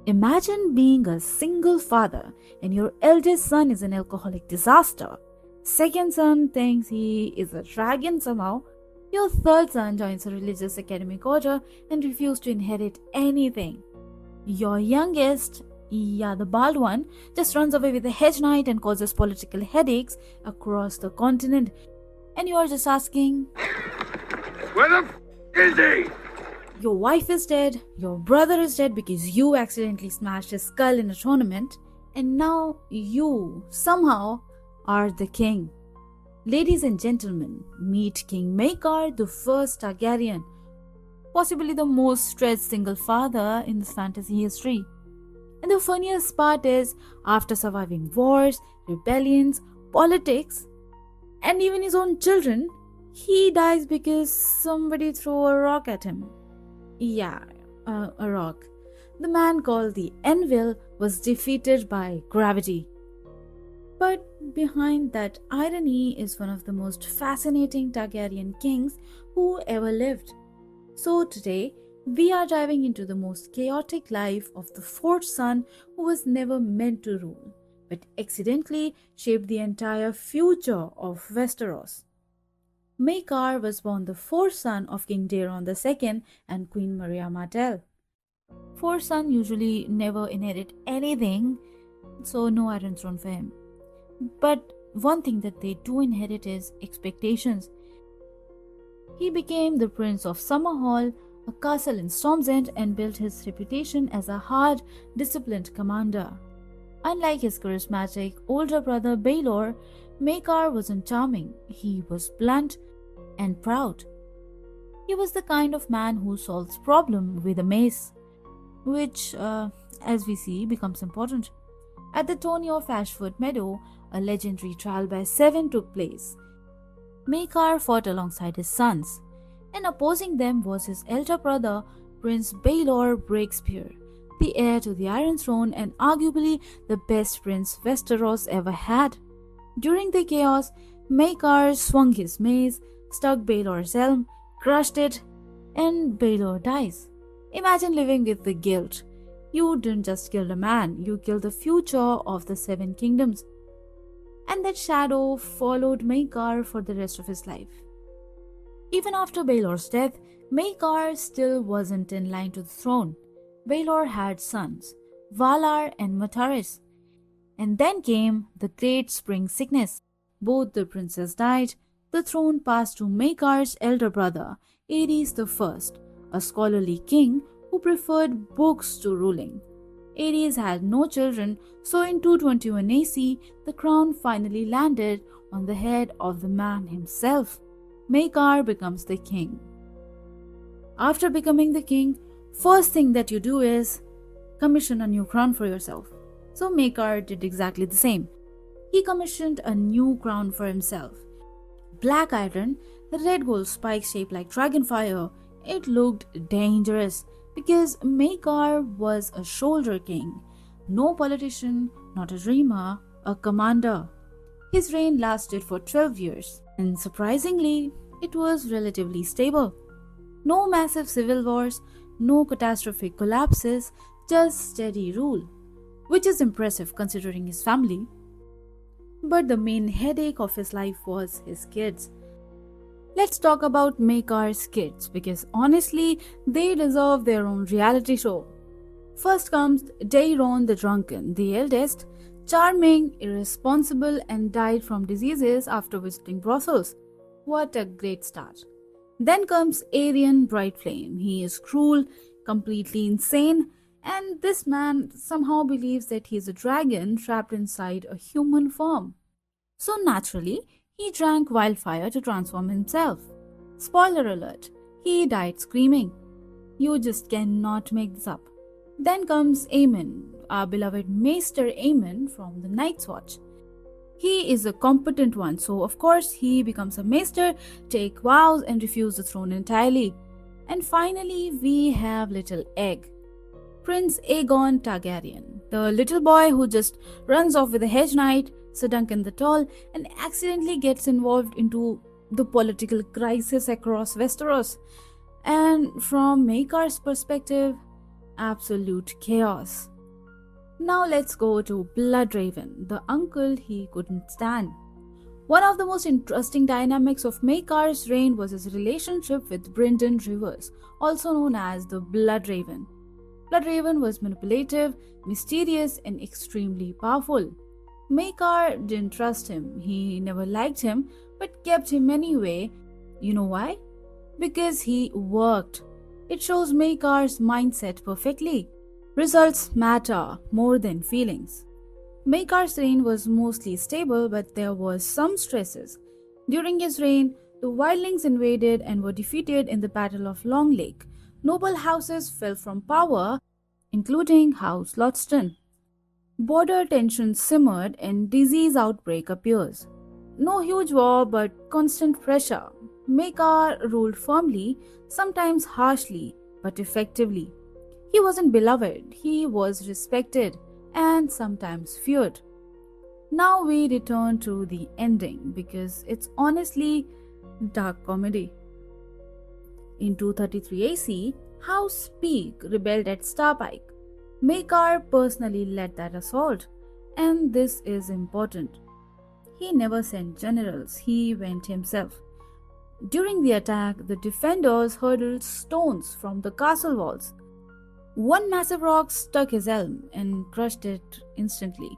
Imagine being a single father and your eldest son is an alcoholic disaster. Second son thinks he is a dragon somehow. Your third son joins a religious academic order and refuses to inherit anything. Your youngest, the bald one, just runs away with a hedge knight and causes political headaches across the continent. And you are just asking, where the is he? Your wife is dead, your brother is dead because you accidentally smashed his skull in a tournament, and now you, somehow, are the king. Ladies and gentlemen, meet King Maekar the First Targaryen, possibly the most stretched single father in this fantasy history. And the funniest part is, after surviving wars, rebellions, politics, and even his own children, he dies because somebody threw a rock at him. A rock. The man called the Anvil was defeated by gravity. But behind that irony is one of the most fascinating Targaryen kings who ever lived. So today, we are diving into the most chaotic life of the fourth son who was never meant to rule, but accidentally shaped the entire future of Westeros. Maekar was born the fourth son of King Daeron II and Queen Maria Martell. Fourth son usually never inherit anything, so no Iron Throne for him. But one thing that they do inherit is expectations. He became the Prince of Summerhall, a castle in Storm's End, and built his reputation as a hard, disciplined commander. Unlike his charismatic older brother Baelor, Maekar wasn't charming. He was blunt and proud. He was the kind of man who solves problems with a mace, which, as we see, becomes important. At the tourney of Ashford Meadow, a legendary trial by 7 took place. Maekar fought alongside his sons, and opposing them was his elder brother, Prince Baelor Breakspear, the heir to the Iron Throne and arguably the best prince Westeros ever had. During the chaos, Maekar swung his mace, struck Baelor's helm, crushed it, and Baelor dies. Imagine living with the guilt. You didn't just kill a man, you killed the future of the 7 kingdoms. And that shadow followed Maekar for the rest of his life. Even after Baelor's death, Maekar still wasn't in line to the throne. Baelor had sons, Valar and Mataris. And then came the Great Spring Sickness. Both the princes died. The throne passed to Maekar's elder brother, Aerys I, a scholarly king who preferred books to ruling. Aerys had no children, so in 221 AC, the crown finally landed on the head of the man himself. Maekar becomes the king. After becoming the king, first thing that you do is commission a new crown for yourself. So Maekar did exactly the same. He commissioned a new crown for himself. Black iron, the red gold spike shaped like dragonfire. It looked dangerous because Maekar was a shoulder king. No politician, not a dreamer, a commander. His reign lasted for 12 years, and surprisingly, it was relatively stable. No massive civil wars, no catastrophic collapses, just steady rule, which is impressive considering his family. But the main headache of his life was his kids. Let's talk about Maekar's kids because honestly, they deserve their own reality show. First comes Daeron the Drunken, the eldest, charming, irresponsible, and died from diseases after visiting brothels. What a great start. Then comes Aerion Brightflame. He is cruel, completely insane, and this man somehow believes that he is a dragon trapped inside a human form. So naturally, he drank wildfire to transform himself. Spoiler alert, he died screaming. You just cannot make this up. Then comes Aemon, our beloved Maester Aemon from the Night's Watch. He is a competent one, so of course he becomes a maester, take vows and refuse the throne entirely. And finally, we have little Egg, Prince Aegon Targaryen, the little boy who just runs off with a hedge knight, Sir Duncan the Tall, and accidentally gets involved into the political crisis across Westeros. And from Maekar's perspective, absolute chaos. Now let's go to Bloodraven, the uncle he couldn't stand. One of the most interesting dynamics of Maekar's reign was his relationship with Brynden Rivers, also known as the Bloodraven. Bloodraven was manipulative, mysterious, and extremely powerful. Maekar didn't trust him, he never liked him, but kept him anyway. You know why? Because he worked. It shows Maekar's mindset perfectly. Results matter more than feelings. Maekar's reign was mostly stable, but there was some stresses. During his reign, the wildlings invaded and were defeated in the Battle of Long Lake. Noble houses fell from power, including House Lodston. Border tensions simmered and disease outbreak appears. No huge war, but constant pressure. Maekar ruled firmly, sometimes harshly, but effectively. He wasn't beloved, he was respected and sometimes feared. Now we return to the ending because it's honestly dark comedy. In 233 AC, House Peak rebelled at Starpike. Maekar personally led that assault, and this is important. He never sent generals, he went himself. During the attack, the defenders hurled stones from the castle walls. One massive rock struck his helm and crushed it instantly.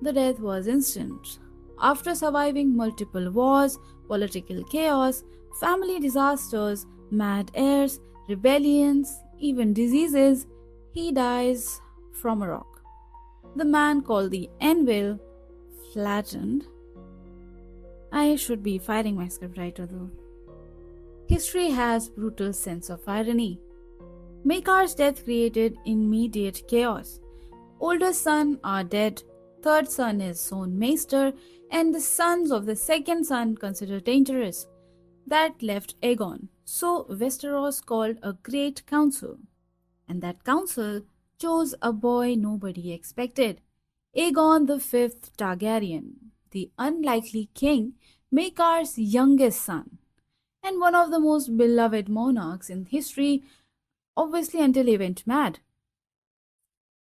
The death was instant. After surviving multiple wars, political chaos, family disasters, mad heirs, rebellions, even diseases, he dies from a rock. The man called the Anvil flattened. I should be firing my scriptwriter though. History has brutal sense of irony. Maekar's death created immediate chaos. Older sons are dead, third son is soon maester, and the sons of the second son considered dangerous. That left Aegon, so Westeros called a great council. And that council chose a boy nobody expected, Aegon the Fifth Targaryen, the unlikely king, Maekar's youngest son, and one of the most beloved monarchs in history, obviously until he went mad.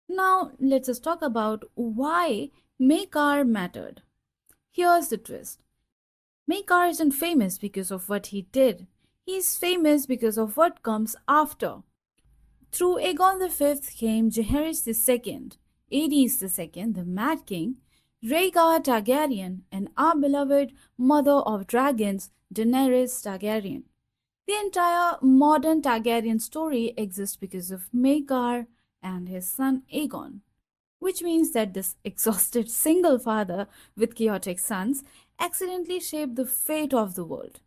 Now let's just talk about why Maekar mattered. Here's the twist. Maekar isn't famous because of what he did. He's famous because of what comes after. Through Aegon the Fifth came Jaehaerys II, Aerys II, the Mad King, Rhaegar Targaryen, and our beloved Mother of Dragons, Daenerys Targaryen. The entire modern Targaryen story exists because of Maekar and his son Aegon, which means that this exhausted single father with chaotic sons accidentally shaped the fate of the world.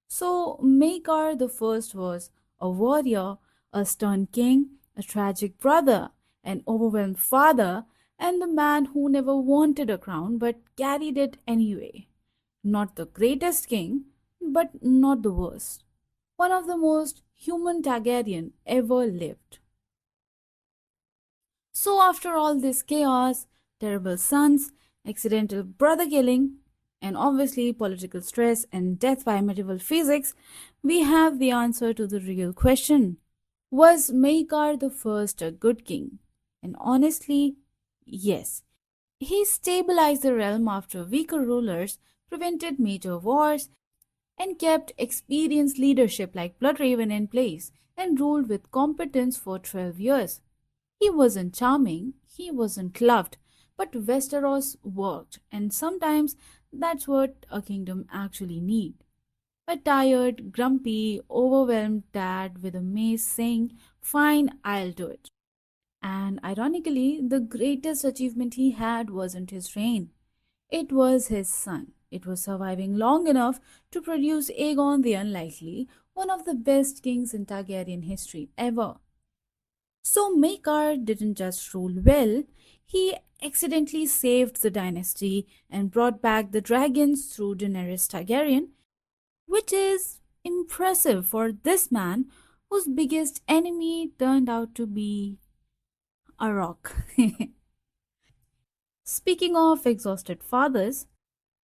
So Maekar the First was a warrior, a stern king, a tragic brother, an overwhelmed father, and the man who never wanted a crown but carried it anyway. Not the greatest king, but not the worst. One of the most human Targaryen ever lived. So after all this chaos, terrible sons, accidental brother killing, and obviously political stress and death by medieval physics, we have the answer to the real question. Was Maekar the First a good king? And honestly, yes. He stabilized the realm after weaker rulers, prevented major wars, and kept experienced leadership like Bloodraven in place, and ruled with competence for 12 years. He wasn't charming, he wasn't loved, but Westeros worked, and sometimes that's what a kingdom actually needs. A tired, grumpy, overwhelmed dad with a mace saying, "Fine, I'll do it." And ironically, the greatest achievement he had wasn't his reign. It was his son. It was surviving long enough to produce Aegon the Unlikely, one of the best kings in Targaryen history ever. So Maekar didn't just rule well, he accidentally saved the dynasty and brought back the dragons through Daenerys Targaryen, which is impressive for this man whose biggest enemy turned out to be a rock. Speaking of exhausted fathers,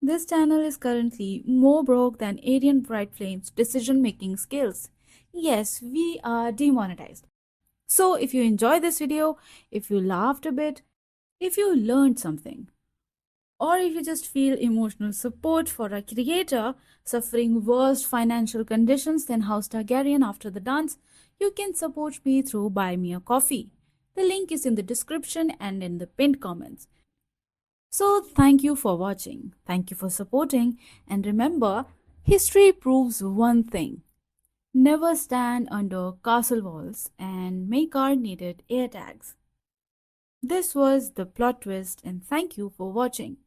this channel is currently more broke than Aerion Brightflame's decision making skills. Yes, we are demonetized. So if you enjoyed this video, if you laughed a bit, If you learned something, or if you just feel emotional support for a creator suffering worse financial conditions than House Targaryen after the dance, you can support me through Buy Me a Coffee. The link is in the description and in the pinned comments. So, thank you for watching, thank you for supporting, and remember, history proves one thing: never stand under castle walls, and Maekar needed air tags. This was the plot twist, and thank you for watching.